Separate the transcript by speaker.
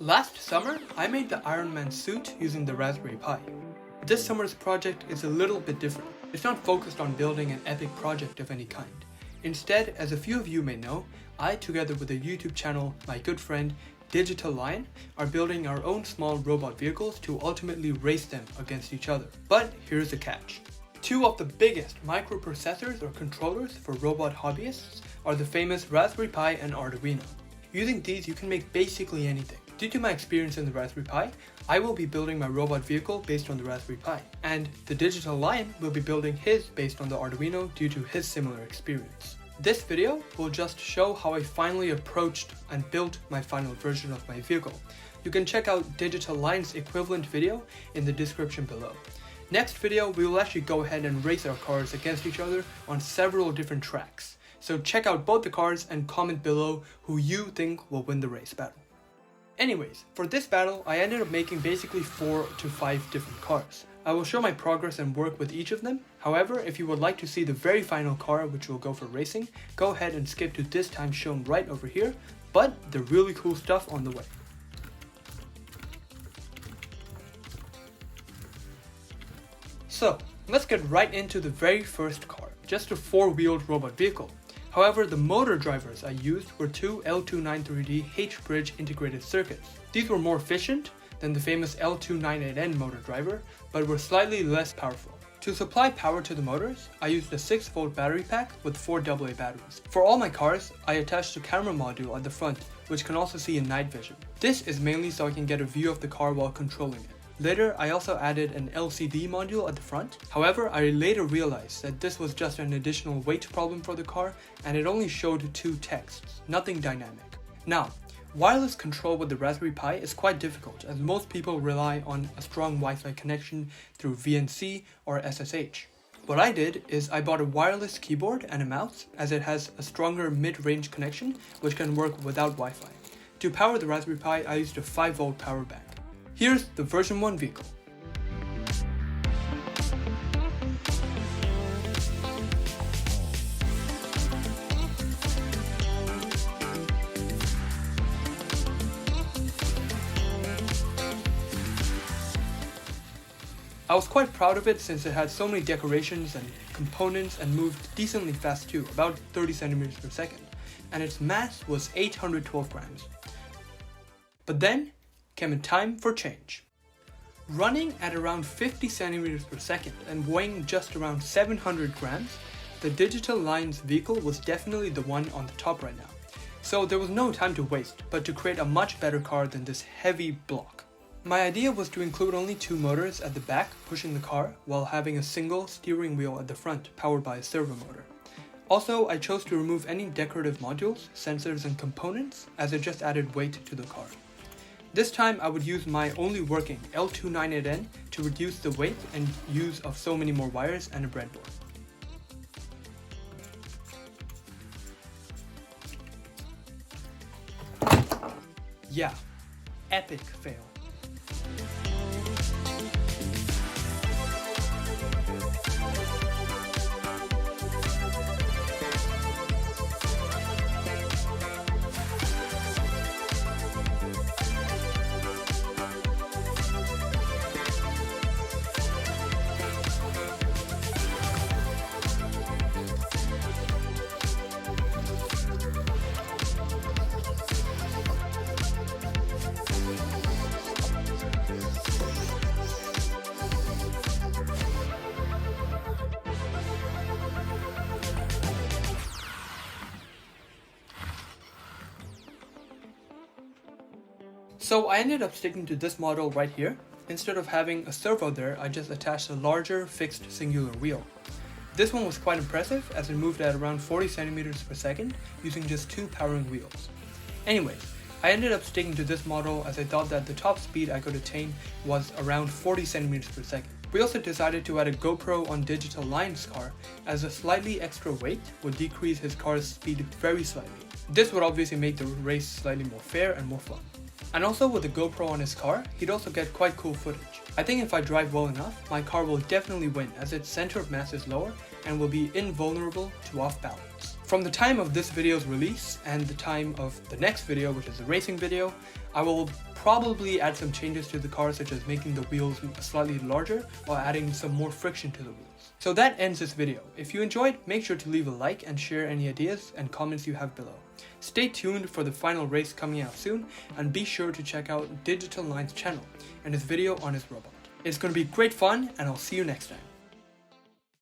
Speaker 1: Last summer, I made the Iron Man suit using the Raspberry Pi. This summer's project is a little bit different. It's not focused on building an epic project of any kind. Instead, as a few of you may know, I, together with a YouTube channel, my good friend, Digital Lion, are building our own small robot vehicles to ultimately race them against each other. But here's the catch. Two of the biggest microprocessors or controllers for robot hobbyists are the famous Raspberry Pi and Arduino. Using these, you can make basically anything. Due to my experience in the Raspberry Pi, I will be building my robot vehicle based on the Raspberry Pi, and the Digital Lion will be building his based on the Arduino due to his similar experience. This video will just show how I finally approached and built my final version of my vehicle. You can check out Digital Lion's equivalent video in the description below. Next video, we will actually go ahead and race our cars against each other on several different tracks. So check out both the cars and comment below who you think will win the race battle. Anyways, for this battle, I ended up making basically 4 to 5 different cars. I will show my progress and work with each of them. However, if you would like to see the very final car which will go for racing, go ahead and skip to this time shown right over here, but the really cool stuff on the way. So, let's get right into the very first car, just a 4-wheeled robot vehicle. However, the motor drivers I used were two L293D H-bridge integrated circuits. These were more efficient than the famous L298N motor driver, but were slightly less powerful. To supply power to the motors, I used a 6-volt battery pack with 4 AA batteries. For all my cars, I attached a camera module at the front, which can also see in night vision. This is mainly so I can get a view of the car while controlling it. Later, I also added an LCD module at the front. However, I later realized that this was just an additional weight problem for the car, and it only showed 2 texts, nothing dynamic. Now, wireless control with the Raspberry Pi is quite difficult, as most people rely on a strong Wi-Fi connection through VNC or SSH. What I did is I bought a wireless keyboard and a mouse, as it has a stronger mid-range connection which can work without Wi-Fi. To power the Raspberry Pi, I used a 5-volt power bank. Here's the version 1 vehicle. I was quite proud of it since it had so many decorations and components and moved decently fast too, about 30 centimeters per second, and its mass was 812 grams. But then came a time for change. Running at around 50 centimeters per second and weighing just around 700 grams, the Digital Lion's vehicle was definitely the one on the top right now. So there was no time to waste, but to create a much better car than this heavy block. My idea was to include only 2 motors at the back pushing the car, while having a single steering wheel at the front powered by a servo motor. Also, I chose to remove any decorative modules, sensors and components, as it just added weight to the car. This time I would use my only working L298N to reduce the weight and use of so many more wires and a breadboard. Yeah, epic fail. So I ended up sticking to this model right here. Instead of having a servo there, I just attached a larger fixed singular wheel. This one was quite impressive as it moved at around 40 centimeters per second using just 2 powering wheels. Anyways, I ended up sticking to this model as I thought that the top speed I could attain was around 40 centimeters per second. We also decided to add a GoPro on Digital Lion's car, as a slightly extra weight would decrease his car's speed very slightly. This would obviously make the race slightly more fair and more fun. And also with the GoPro on his car, he'd also get quite cool footage. I think if I drive well enough, my car will definitely win as its center of mass is lower and will be invulnerable to off balance. From the time of this video's release and the time of the next video, which is the racing video, I will probably add some changes to the car, such as making the wheels slightly larger or adding some more friction to the wheels. So that ends this video. If you enjoyed, make sure to leave a like and share any ideas and comments you have below. Stay tuned for the final race coming out soon, and be sure to check out Digital 9's channel and his video on his robot. It's going to be great fun, and I'll see you next time.